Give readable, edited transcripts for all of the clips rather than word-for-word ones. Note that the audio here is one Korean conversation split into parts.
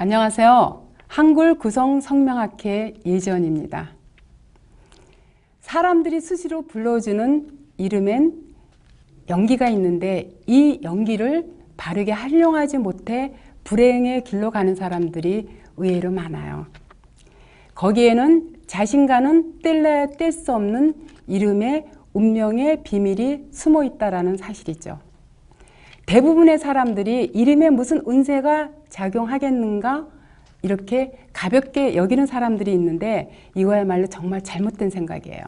안녕하세요. 한글 구성 성명학회 예지원입니다. 사람들이 수시로 불러주는 이름엔 연기가 있는데 이 연기를 바르게 활용하지 못해 불행의 길로 가는 사람들이 의외로 많아요. 거기에는 자신과는 뗄래야 뗄 수 없는 이름의 운명의 비밀이 숨어 있다는 사실이죠. 대부분의 사람들이 이름에 무슨 운세가 작용하겠는가 이렇게 가볍게 여기는 사람들이 있는데 이거야말로 정말 잘못된 생각이에요.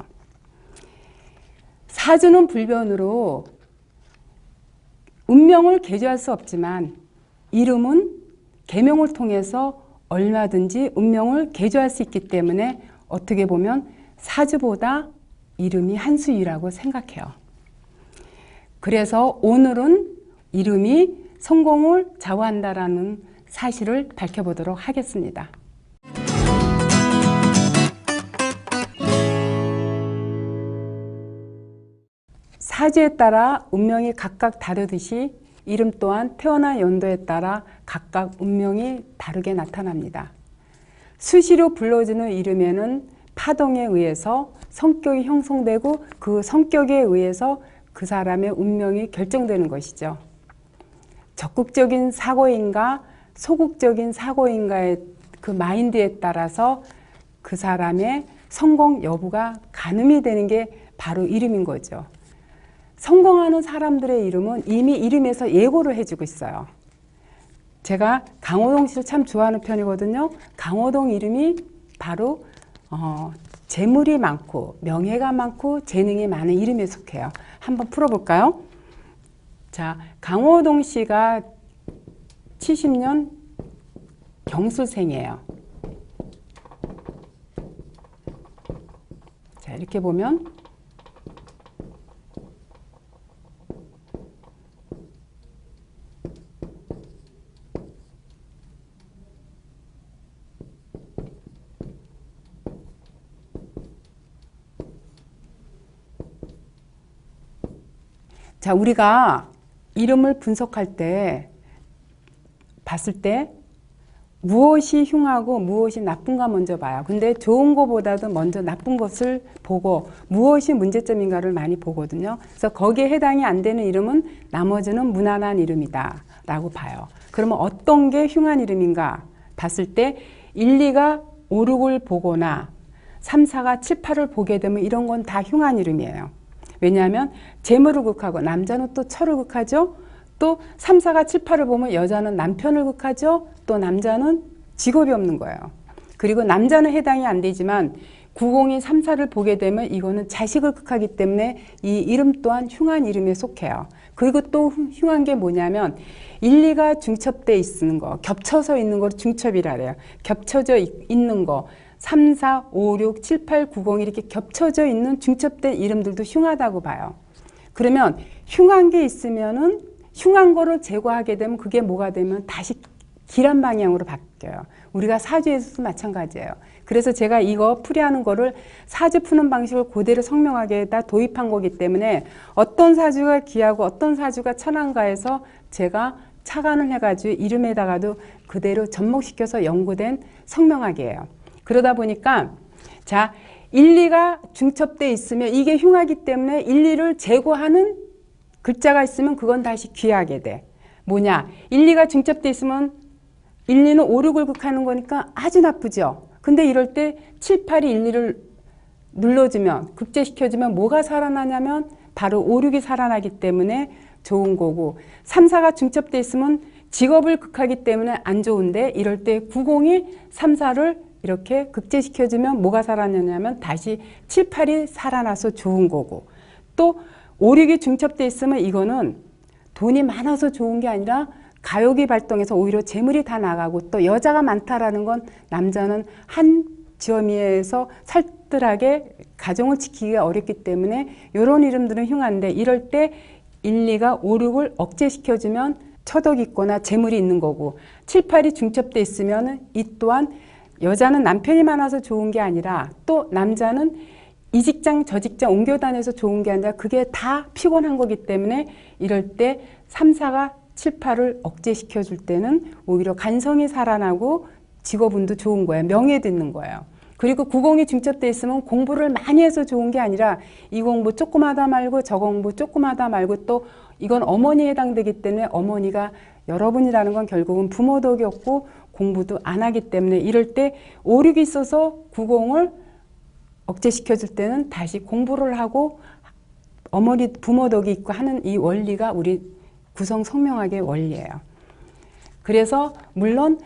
사주는 불변으로 운명을 개조할 수 없지만 이름은 계명을 통해서 얼마든지 운명을 개조할 수 있기 때문에 어떻게 보면 사주보다 이름이 한 수위라고 생각해요. 그래서 오늘은 이름이 성공을 좌우한다라는 사실을 밝혀보도록 하겠습니다. 사주에 따라 운명이 각각 다르듯이 이름 또한 태어난 연도에 따라 각각 운명이 다르게 나타납니다. 수시로 불러주는 이름에는 파동에 의해서 성격이 형성되고 그 성격에 의해서 그 사람의 운명이 결정되는 것이죠. 적극적인 사고인가 소극적인 사고인가의 그 마인드에 따라서 그 사람의 성공 여부가 가늠이 되는 게 바로 이름인 거죠. 성공하는 사람들의 이름은 이미 이름에서 예고를 해주고 있어요. 제가 강호동 씨를 참 좋아하는 편이거든요. 강호동 이름이 바로 재물이 많고 명예가 많고 재능이 많은 이름에 속해요. 한번 풀어볼까요? 자, 강호동 씨가 70년 경술생이에요. 자, 이렇게 보면 자, 우리가 이름을 분석할 때 봤을 때 무엇이 흉하고 무엇이 나쁜가 먼저 봐요. 근데 좋은 것보다도 먼저 나쁜 것을 보고 무엇이 문제점인가를 많이 보거든요. 그래서 거기에 해당이 안 되는 이름은 나머지는 무난한 이름이다 라고 봐요. 그러면 어떤 게 흉한 이름인가 봤을 때 1, 2가 5, 6을 보거나 3, 4가 7, 8을 보게 되면 이런 건 다 흉한 이름이에요. 왜냐하면 재물을 극하고 남자는 또 철을 극하죠. 또 3, 4가 7, 8을 보면 여자는 남편을 극하죠. 또 남자는 직업이 없는 거예요. 그리고 남자는 해당이 안 되지만 90이 3, 4를 보게 되면 이거는 자식을 극하기 때문에 이 이름 또한 흉한 이름에 속해요. 그리고 또 흉한 게 뭐냐면 1, 2가 중첩돼 있는 거, 겹쳐서 있는 걸 중첩이라 그래요. 겹쳐져 있는 거. 3, 4, 5, 6, 7, 8, 90 이렇게 겹쳐져 있는 중첩된 이름들도 흉하다고 봐요. 그러면 흉한 게 있으면은 흉한 거를 제거하게 되면 그게 뭐가 되면 다시 길한 방향으로 바뀌어요. 우리가 사주에서도 마찬가지예요. 그래서 제가 이거 풀이하는 거를 사주 푸는 방식을 그대로 성명학에다 도입한 거기 때문에 어떤 사주가 귀하고 어떤 사주가 천한가 해서 제가 착안을 해가지고 이름에다가도 그대로 접목시켜서 연구된 성명학이에요. 그러다 보니까 자 1, 2가 중첩돼 있으면 이게 흉하기 때문에 1, 2를 제거하는 글자가 있으면 그건 다시 귀하게 돼. 뭐냐? 1, 2가 중첩돼 있으면 1, 2는 5, 6을 극하는 거니까 아주 나쁘죠. 근데 이럴 때 7, 8이 1, 2를 눌러주면 극제시켜주면 뭐가 살아나냐면 바로 5, 6이 살아나기 때문에 좋은 거고 3, 4가 중첩돼 있으면 직업을 극하기 때문에 안 좋은데 이럴 때 90이 3, 4를 이렇게 극제시켜주면 뭐가 살아나냐면 다시 7, 8이 살아나서 좋은 거고 또 5, 6이 중첩돼 있으면 이거는 돈이 많아서 좋은 게 아니라 가욕이 발동해서 오히려 재물이 다 나가고 또 여자가 많다라는 건 남자는 한 지엄이에서 살뜰하게 가정을 지키기가 어렵기 때문에 이런 이름들은 흉한데 이럴 때 1, 2가 5, 6을 억제시켜주면 처덕이 있거나 재물이 있는 거고 7, 8이 중첩돼 있으면 이 또한 여자는 남편이 많아서 좋은 게 아니라 또 남자는 이 직장 저 직장 옮겨 다녀서 좋은 게 아니라 그게 다 피곤한 거기 때문에 이럴 때 3, 4가 7, 8을 억제시켜 줄 때는 오히려 간성이 살아나고 직업운도 좋은 거예요. 명예도 있는 거예요. 그리고 90이 중첩돼 있으면 공부를 많이 해서 좋은 게 아니라 이 공부 조금 하다 말고 저 공부 조금 하다 말고 또 이건 어머니에 해당되기 때문에 어머니가 여러분이라는 건 결국은 부모 덕이 없고 공부도 안 하기 때문에 이럴 때 5, 6이 있어서 90을 억제시켜 줄 때는 다시 공부를 하고 어머니 부모 덕이 있고 하는 이 원리가 우리 구성 성명학의 원리예요. 그래서 물론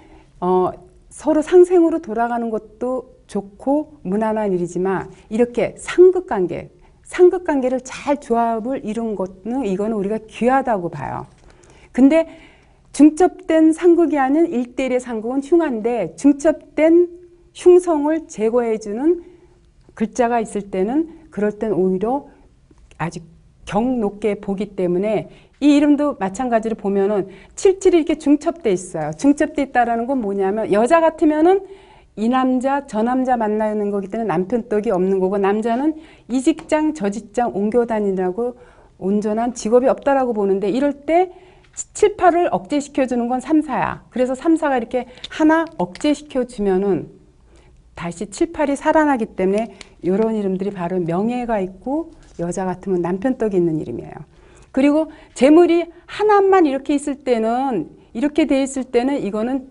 서로 상생으로 돌아가는 것도 좋고 무난한 일이지만 이렇게 상극관계를 잘 조합을 이룬 것은 이거는 우리가 귀하다고 봐요. 근데 중첩된 상극이 아닌 1대1의 상극은 흉한데 중첩된 흉성을 제거해주는 글자가 있을 때는 그럴 땐 오히려 아주 경 높게 보기 때문에 이 이름도 마찬가지로 보면은 77이 이렇게 중첩돼 있어요. 중첩돼 있다라는 건 뭐냐면 여자 같으면은 이 남자 저 남자 만나는 거기 때문에 남편 떡이 없는 거고 남자는 이 직장 저 직장 옮겨 다니라고 온전한 직업이 없다라고 보는데 이럴 때 7, 8을 억제시켜 주는 건 3, 4야. 그래서 3, 4가 이렇게 하나 억제시켜 주면은 다시 7, 8이 살아나기 때문에 이런 이름들이 바로 명예가 있고 여자 같으면 남편 떡이 있는 이름이에요. 그리고 재물이 하나만 이렇게 있을 때는 이렇게 돼 있을 때는 이거는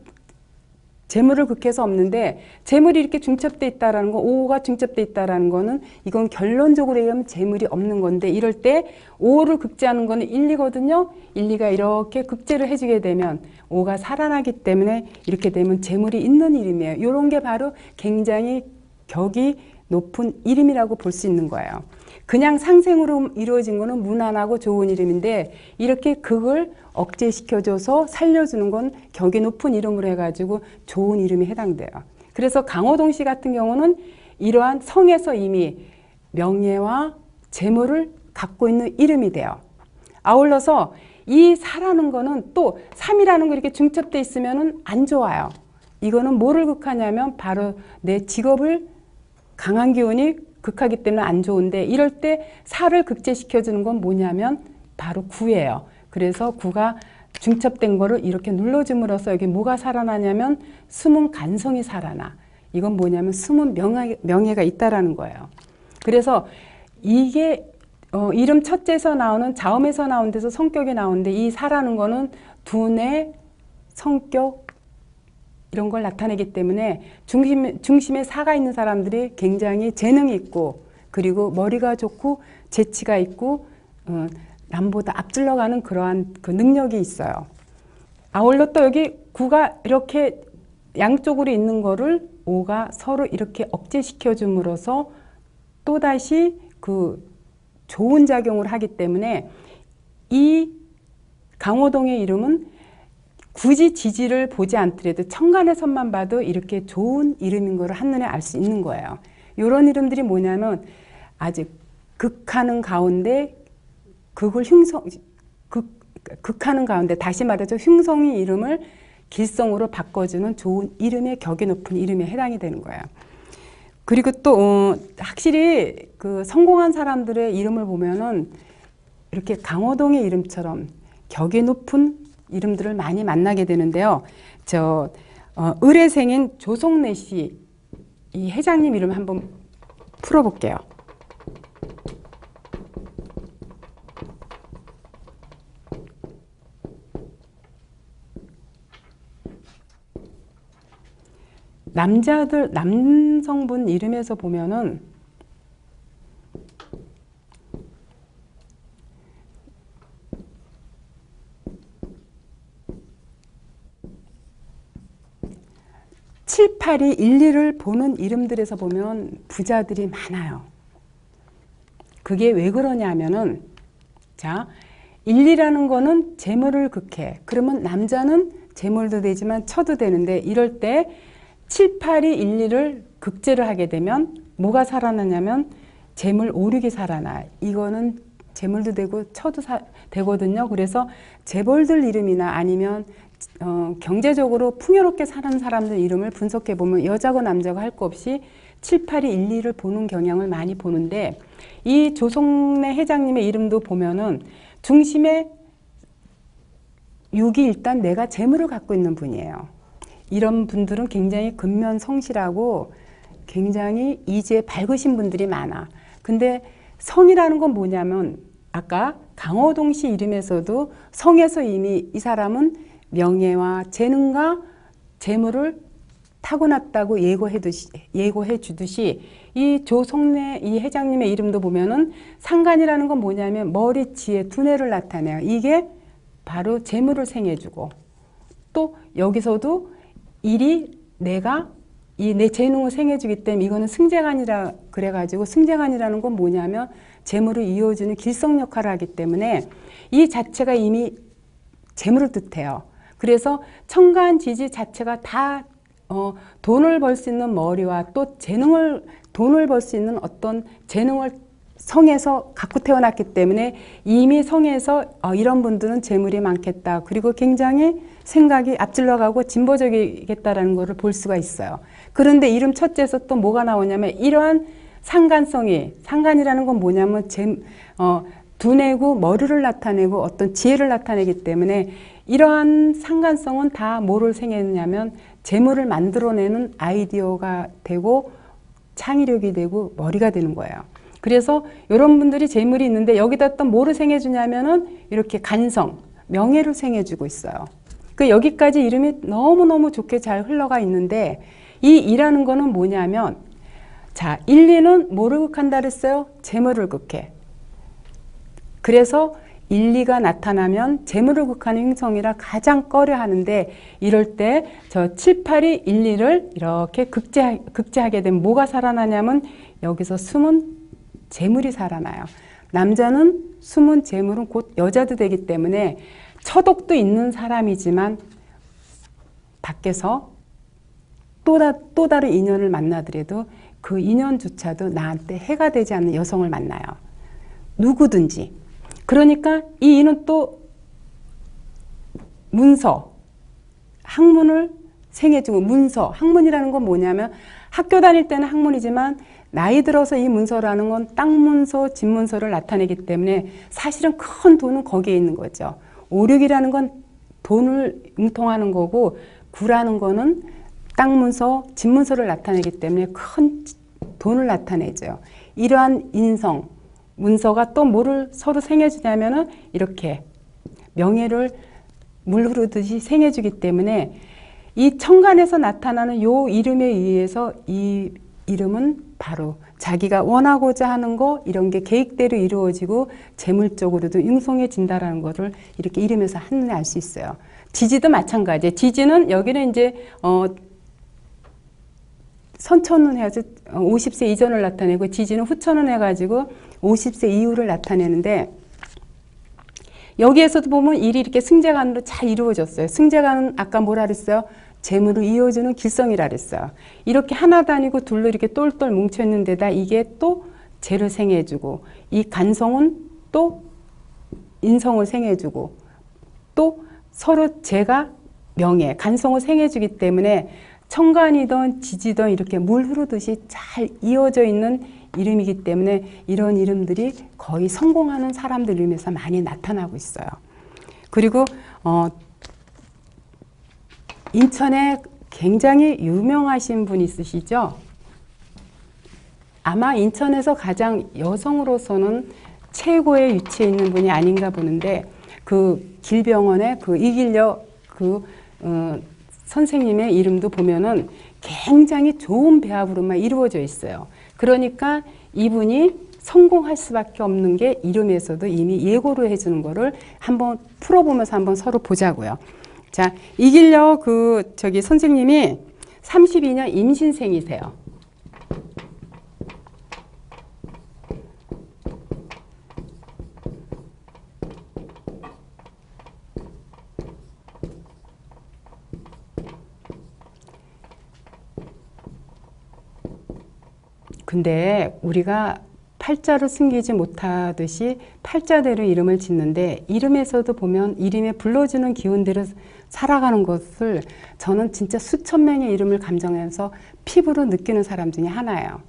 재물을 극해서 없는데 재물이 이렇게 중첩돼 있다라는 거 5가 중첩돼 있다라는 거는 이건 결론적으로 얘기하면 재물이 없는 건데 이럴 때 5를 극제하는 거는 1, 2거든요. 1, 2가 이렇게 극제를 해주게 되면 5가 살아나기 때문에 이렇게 되면 재물이 있는 이름이에요. 이런 게 바로 굉장히 격이 높은 이름이라고 볼 수 있는 거예요. 그냥 상생으로 이루어진 거는 무난하고 좋은 이름인데 이렇게 극을 억제시켜줘서 살려주는 건 격이 높은 이름으로 해가지고 좋은 이름이 해당돼요. 그래서 강호동 씨 같은 경우는 이러한 성에서 이미 명예와 재물을 갖고 있는 이름이 돼요. 아울러서 이 사라는 거는 또 3이라는 거 이렇게 중첩돼 있으면 안 좋아요. 이거는 뭐를 극하냐면 바로 내 직업을 강한 기운이 극하기 때문에 안 좋은데 이럴 때 4를 극제시켜주는 건 뭐냐면 바로 9예요. 그래서 9가 중첩된 거를 이렇게 눌러줌으로써 여기 뭐가 살아나냐면 숨은 간성이 살아나. 이건 뭐냐면 숨은 명예가 있다라는 거예요. 그래서 이게 이름 첫째에서 나오는 자음에서 나온 데서 성격이 나오는데 이 사라는 거는 두뇌, 성격 이런 걸 나타내기 때문에 중심에 사가 있는 사람들이 굉장히 재능이 있고 그리고 머리가 좋고 재치가 있고 남보다 앞질러가는 그러한 그 능력이 있어요. 아울러 또 여기 9가 이렇게 양쪽으로 있는 거를 5가 서로 이렇게 억제시켜 줌으로써 또다시 그 좋은 작용을 하기 때문에 이 강호동의 이름은 굳이 지지를 보지 않더라도 천간에서만 봐도 이렇게 좋은 이름인 걸 한눈에 알 수 있는 거예요. 이런 이름들이 뭐냐면 아주 극하는 가운데 극하는 가운데 다시 말해서 흉성의 이름을 길성으로 바꿔주는 좋은 이름의 격이 높은 이름에 해당이 되는 거예요. 그리고 또 확실히 그 성공한 사람들의 이름을 보면은 이렇게 강호동의 이름처럼 격이 높은 이름들을 많이 만나게 되는데요. 의뢰생인 조성래 씨, 이 회장님 이름 한번 풀어볼게요. 남성분 이름에서 보면은 칠, 8이 1, 2를 보는 이름들에서 보면 부자들이 많아요. 그게 왜 그러냐 하면은 자, 1, 2라는 거는 재물을 극해. 그러면 남자는 재물도 되지만 처도 되는데 이럴 때 7, 8이 1, 2를 극제를 하게 되면 뭐가 살아나냐면 재물 5, 6이 살아나. 이거는 재물도 되고 처도 되거든요. 그래서 재벌들 이름이나 아니면 경제적으로 풍요롭게 사는 사람들 이름을 분석해 보면 여자고 남자고 할 거 없이 7, 8이 1, 2를 보는 경향을 많이 보는데 이 조성래 회장님의 이름도 보면은 중심에 육이 일단 내가 재물을 갖고 있는 분이에요. 이런 분들은 굉장히 근면 성실하고 굉장히 이지에 밝으신 분들이 많아. 근데 성이라는 건 뭐냐면 아까 강호동 씨 이름에서도 성에서 이미 이 사람은 명예와 재능과 재물을 타고났다고 예고해 주듯이 이 조성래 이 회장님의 이름도 보면은 상간이라는 건 뭐냐면 머리, 지혜, 두뇌를 나타내요. 이게 바로 재물을 생해주고 또 여기서도 일이 내가 이 내 재능을 생해주기 때문에 이거는 승재간이라 그래가지고 승재간이라는 건 뭐냐면 재물을 이어주는 길성 역할을 하기 때문에 이 자체가 이미 재물을 뜻해요. 그래서 천간지지 자체가 다 돈을 벌 수 있는 머리와 또 돈을 벌 수 있는 어떤 재능을 성에서 갖고 태어났기 때문에 이미 성에서 이런 분들은 재물이 많겠다. 그리고 굉장히 생각이 앞질러가고 진보적이겠다라는 것을 볼 수가 있어요. 그런데 이름 첫째에서 또 뭐가 나오냐면 이러한 상간이라는 건 뭐냐면 두뇌고 머리를 나타내고 어떤 지혜를 나타내기 때문에 이러한 상간성은 다 뭐를 생겼냐면 재물을 만들어내는 아이디어가 되고 창의력이 되고 머리가 되는 거예요. 그래서 이런 분들이 재물이 있는데 여기다 또 뭐를 생해주냐면은 이렇게 간성, 명예를 생해주고 있어요. 그 여기까지 이름이 너무너무 좋게 잘 흘러가 있는데 이 이라는 거는 뭐냐면 자, 1, 2는 뭐를 극한다 그랬어요? 재물을 극해. 그래서 1, 2가 나타나면 재물을 극하는 흉성이라 가장 꺼려 하는데 이럴 때 저 7, 8이 1, 2를 이렇게 극제하게 되면 뭐가 살아나냐면 여기서 숨은 재물이 살아나요. 남자는 숨은 재물은 곧 여자도 되기 때문에 처독도 있는 사람이지만 밖에서 또 다른 인연을 만나더라도 그 인연조차도 나한테 해가 되지 않는 여성을 만나요. 누구든지. 그러니까 이 인은 또 문서, 학문을 생해주고 문서, 학문이라는 건 뭐냐면 학교 다닐 때는 학문이지만 나이 들어서 이 문서라는 건 땅문서, 집문서를 나타내기 때문에 사실은 큰 돈은 거기에 있는 거죠. 오륙이라는 건 돈을 융통하는 거고 구라는 거는 땅문서, 집문서를 나타내기 때문에 큰 돈을 나타내죠. 이러한 인성, 문서가 또 뭐를 서로 생해주냐면은 이렇게 명예를 물 흐르듯이 생해주기 때문에 이 천간에서 나타나는 요 이름에 의해서 이 이름은 바로 자기가 원하고자 하는 거 이런 게 계획대로 이루어지고 재물적으로도 융성해진다라는 것을 이렇게 이름에서 한눈에 알 수 있어요. 지지도 마찬가지예요. 지지는 여기는 이제 선천은 해가지고 50세 이전을 나타내고 지지는 후천은 해가지고 50세 이후를 나타내는데 여기에서도 보면 일이 이렇게 승재간으로 잘 이루어졌어요. 승재간은 아까 뭐라 그랬어요? 재물을 이어주는 길성이라 그랬어요. 이렇게 하나도 아니고 둘로 이렇게 똘똘 뭉쳐있는 데다 이게 또 재를 생해주고 이 간성은 또 인성을 생해주고 또 서로 재가 명예, 간성을 생해주기 때문에 천간이든 지지든 이렇게 물 흐르듯이 잘 이어져 있는 이름이기 때문에 이런 이름들이 거의 성공하는 사람들 이름에서 많이 나타나고 있어요. 그리고 인천에 굉장히 유명하신 분 있으시죠? 아마 인천에서 가장 여성으로서는 최고의 위치에 있는 분이 아닌가 보는데 그 길병원의 그 이길려 선생님의 이름도 보면은 굉장히 좋은 배합으로만 이루어져 있어요. 그러니까 이분이 성공할 수밖에 없는 게 이름에서도 이미 예고를 해주는 거를 한번 풀어보면서 한번 서로 보자고요. 자, 이길려 선생님이 32년 임신생이세요. 근데 우리가 팔자를 숨기지 못하듯이 팔자대로 이름을 짓는데 이름에서도 보면 이름에 불러주는 기운대로 살아가는 것을 저는 진짜 수천 명의 이름을 감정해서 피부로 느끼는 사람 중에 하나예요.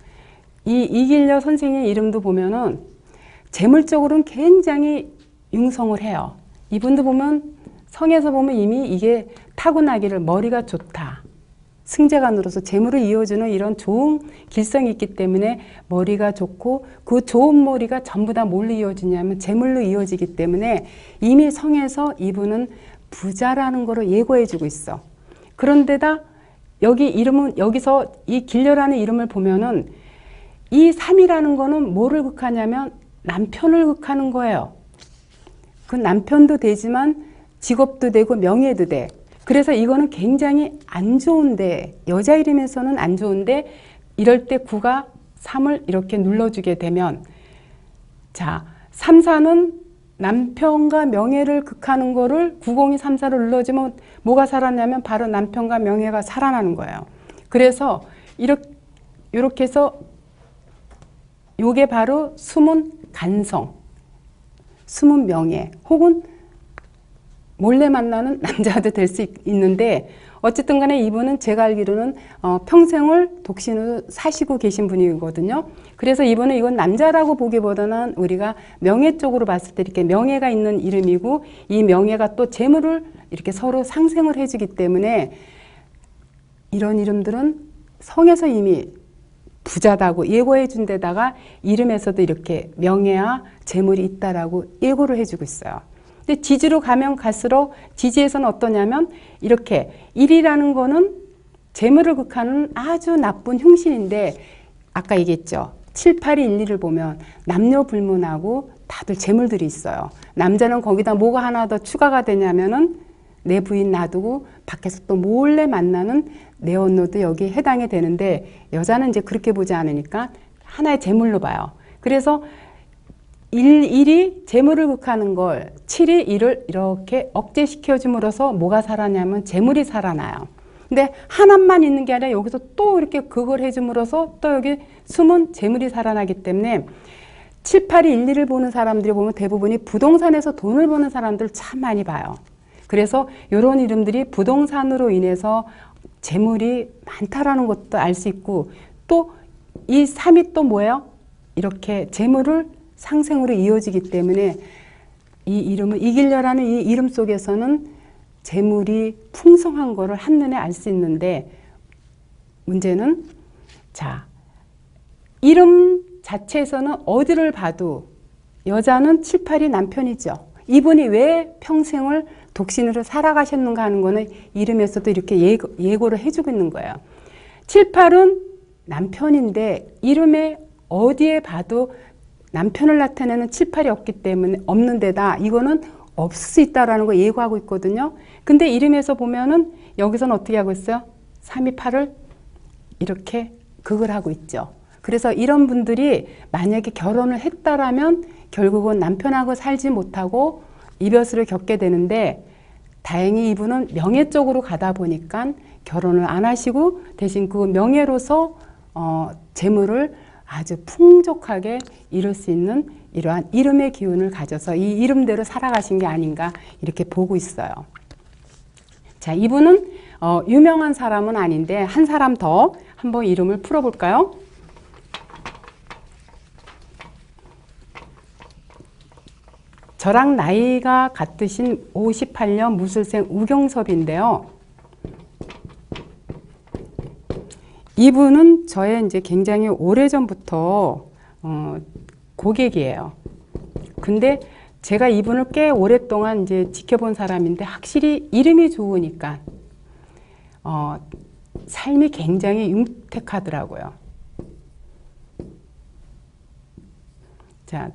이 이길려 선생님 이름도 보면은 재물적으로는 굉장히 융성을 해요. 이분도 보면 성에서 보면 이미 이게 타고나기를 머리가 좋다. 승재간으로서 재물을 이어주는 이런 좋은 길성이 있기 때문에 머리가 좋고 그 좋은 머리가 전부 다 뭘로 이어지냐면 재물로 이어지기 때문에 이미 성에서 이분은 부자라는 거를 예고해주고 있어. 그런데다 여기 이름은 여기서 이 길려라는 이름을 보면은 이 3이라는 거는 뭐를 극하냐면 남편을 극하는 거예요. 그 남편도 되지만 직업도 되고 명예도 돼. 그래서 이거는 굉장히 안 좋은데 여자 이름에서는 안 좋은데 이럴 때 9가 3을 이렇게 눌러주게 되면 자 3, 4는 남편과 명예를 극하는 거를 90이 3, 4를 눌러주면 뭐가 살아나면 바로 남편과 명예가 살아나는 거예요. 그래서 이렇게 해서 요게 바로 숨은 간성, 숨은 명예 혹은 몰래 만나는 남자도 될 수 있는데 어쨌든 간에 이분은 제가 알기로는 평생을 독신으로 사시고 계신 분이거든요. 그래서 이분은 이건 남자라고 보기보다는 우리가 명예 쪽으로 봤을 때 이렇게 명예가 있는 이름이고 이 명예가 또 재물을 이렇게 서로 상생을 해주기 때문에 이런 이름들은 성에서 이미 부자다고 예고해 준 데다가 이름에서도 이렇게 명예와 재물이 있다라고 예고를 해주고 있어요. 근데 지지로 가면 갈수록 지지에서는 어떠냐면 이렇게 1이라는 거는 재물을 극하는 아주 나쁜 흉신인데 아까 얘기했죠. 7, 8이 1, 2를 보면 남녀 불문하고 다들 재물들이 있어요. 남자는 거기다 뭐가 하나 더 추가가 되냐면은 내 부인 놔두고 밖에서 또 몰래 만나는 내 언노도 여기에 해당이 되는데 여자는 이제 그렇게 보지 않으니까 하나의 재물로 봐요. 그래서 1이 재물을 극하는 걸 7이 1을 이렇게 억제시켜줌으로써 뭐가 살아나면 재물이 살아나요. 근데 하나만 있는 게 아니라 여기서 또 이렇게 그걸 해줌으로써 또 여기 숨은 재물이 살아나기 때문에 7, 8이 1, 2를 보는 사람들이 보면 대부분이 부동산에서 돈을 버는 사람들 참 많이 봐요. 그래서 이런 이름들이 부동산으로 인해서 재물이 많다라는 것도 알 수 있고 또 이 3이 또 뭐예요? 이렇게 재물을 상생으로 이어지기 때문에 이 이름을 이길려라는 이 이름 속에서는 재물이 풍성한 거를 한눈에 알 수 있는데 문제는 자 이름 자체에서는 어디를 봐도 여자는 7, 8이 남편이죠. 이분이 왜 평생을 독신으로 살아가셨는가 하는 거는 이름에서도 이렇게 예고를 해주고 있는 거예요. 7, 8은 남편인데 이름에 어디에 봐도 남편을 나타내는 7, 8이 없기 때문에 없는 데다 이거는 없을 수 있다라는 거 예고하고 있거든요. 근데 이름에서 보면은 여기서는 어떻게 하고 있어요? 3, 2, 8을 이렇게 극을 하고 있죠. 그래서 이런 분들이 만약에 결혼을 했다라면 결국은 남편하고 살지 못하고 이별수를 겪게 되는데 다행히 이분은 명예 쪽으로 가다 보니까 결혼을 안 하시고 대신 그 명예로서 재물을 아주 풍족하게 이룰 수 있는 이러한 이름의 기운을 가져서 이 이름대로 살아가신 게 아닌가 이렇게 보고 있어요. 자, 이분은 유명한 사람은 아닌데 한 사람 더 한번 이름을 풀어볼까요? 저랑 나이가 같으신 58년 무술생 우경섭인데요. 이분은 저의 이제 굉장히 오래전부터 고객이에요. 근데 제가 이분을 꽤 오랫동안 이제 지켜본 사람인데 확실히 이름이 좋으니까 삶이 굉장히 윤택하더라고요. 자,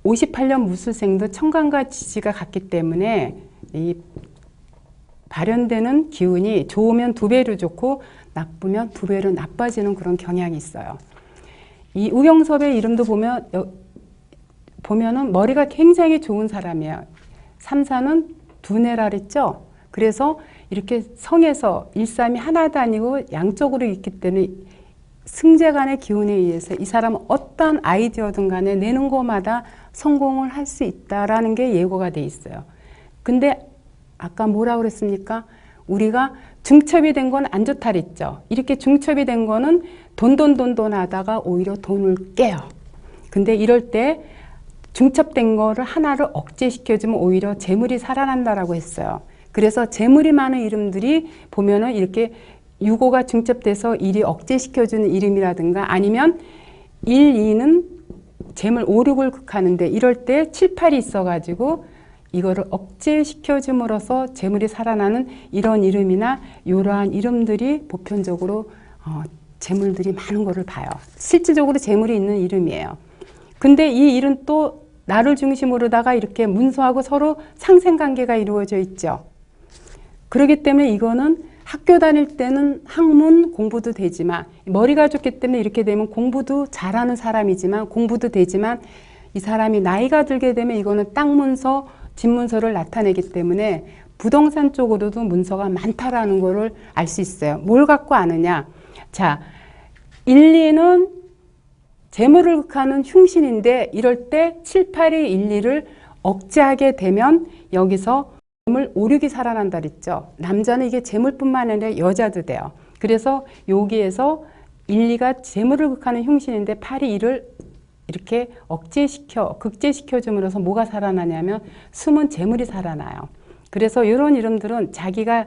58년 무술생도 청간과 지지가 같기 때문에 이 발현되는 기운이 좋으면 2배로 좋고 나쁘면 2배로 나빠지는 그런 경향이 있어요. 이 우경섭의 이름도 보면은 머리가 굉장히 좋은 사람이에요. 3, 4는 두뇌라 그랬죠. 그래서 이렇게 성에서 1, 3이 하나도 아니고 양쪽으로 있기 때문에 승재간의 기운에 의해서 이 사람은 어떤 아이디어든 간에 내는 것마다 성공을 할 수 있다라는 게 예고가 돼 있어요. 근데 아까 뭐라고 그랬습니까? 우리가 중첩이 된 건 안 좋다 그랬죠. 이렇게 중첩이 된 거는 돈 하다가 오히려 돈을 깨요. 근데 이럴 때 중첩된 거를 하나를 억제시켜주면 오히려 재물이 살아난다라고 했어요. 그래서 재물이 많은 이름들이 보면은 이렇게 유고가 중첩돼서 일이 억제시켜주는 이름이라든가 아니면 1, 2는 재물 5, 6을 극하는데 이럴 때 7, 8이 있어가지고 이거를 억제시켜줌으로써 재물이 살아나는 이런 이름이나 이러한 이름들이 보편적으로 재물들이 많은 거를 봐요. 실질적으로 재물이 있는 이름이에요. 근데 이 일은 또 나를 중심으로다가 이렇게 문서하고 서로 상생관계가 이루어져 있죠. 그렇기 때문에 이거는 학교 다닐 때는 학문 공부도 되지만 머리가 좋기 때문에 이렇게 되면 공부도 잘하는 사람이지만 공부도 되지만 이 사람이 나이가 들게 되면 이거는 땅 문서, 집 문서를 나타내기 때문에 부동산 쪽으로도 문서가 많다라는 거를 알 수 있어요. 뭘 갖고 아느냐? 자, 1, 2는 재물을 극하는 흉신인데 이럴 때 7, 8이 1, 2를 억제하게 되면 여기서 재물 5, 6이 살아난다 그랬죠. 남자는 이게 재물뿐만 아니라 여자도 돼요. 그래서 여기에서 1, 2가 재물을 극하는 흉신인데 8이 2를 이렇게 극제시켜 줌으로써 뭐가 살아나냐면 숨은 재물이 살아나요. 그래서 이런 이름들은 자기가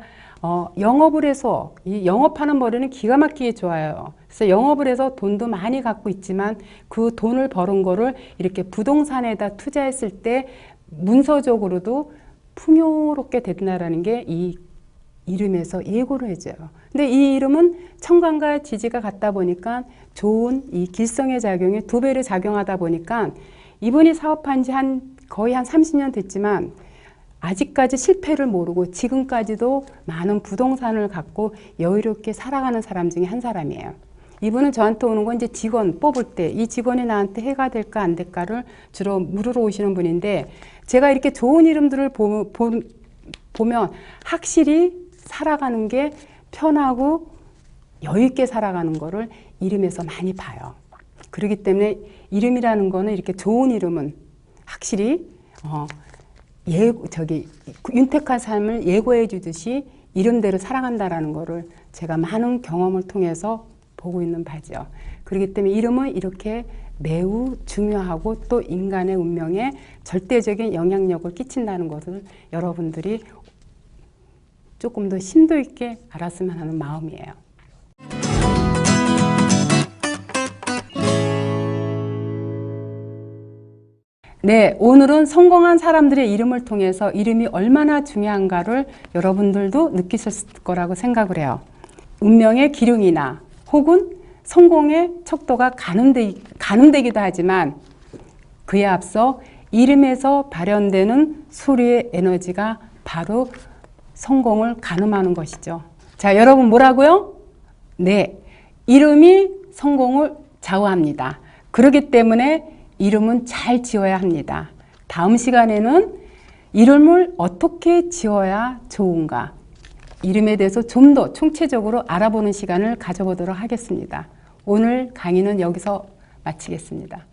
영업을 해서 이 영업하는 머리는 기가 막히게 좋아요. 그래서 영업을 해서 돈도 많이 갖고 있지만 그 돈을 벌은 거를 이렇게 부동산에다 투자했을 때 문서적으로도 풍요롭게 된다라는 게 이 이름에서 예고를 해줘요. 근데 이 이름은 천간과 지지가 같다 보니까 좋은 이 길성의 작용이 2배를 작용하다 보니까 이분이 사업한 지 거의 한 30년 됐지만 아직까지 실패를 모르고 지금까지도 많은 부동산을 갖고 여유롭게 살아가는 사람 중에 한 사람이에요. 이분은 저한테 오는 건 이제 직원 뽑을 때 이 직원이 나한테 해가 될까 안 될까를 주로 물으러 오시는 분인데 제가 이렇게 좋은 이름들을 보면 확실히 살아가는 게 편하고 여유 있게 살아가는 거를 이름에서 많이 봐요. 그렇기 때문에 이름이라는 거는 이렇게 좋은 이름은 확실히 윤택한 삶을 예고해 주듯이 이름대로 살아간다라는 거를 제가 많은 경험을 통해서 보고 있는 바죠. 그렇기 때문에 이름은 이렇게 매우 중요하고 또 인간의 운명에 절대적인 영향력을 끼친다는 것을 여러분들이 조금 더 심도 있게 알았으면 하는 마음이에요. 네, 오늘은 성공한 사람들의 이름을 통해서 이름이 얼마나 중요한가를 여러분들도 느끼셨을 거라고 생각을 해요. 운명의 기륭이나 혹은 성공의 척도가 가늠되기도 하지만 그에 앞서 이름에서 발현되는 소리의 에너지가 바로 성공을 가늠하는 것이죠. 자, 여러분 뭐라고요? 네, 이름이 성공을 좌우합니다. 그렇기 때문에 이름은 잘 지어야 합니다. 다음 시간에는 이름을 어떻게 지어야 좋은가? 이름에 대해서 좀 더 총체적으로 알아보는 시간을 가져보도록 하겠습니다. 오늘 강의는 여기서 마치겠습니다.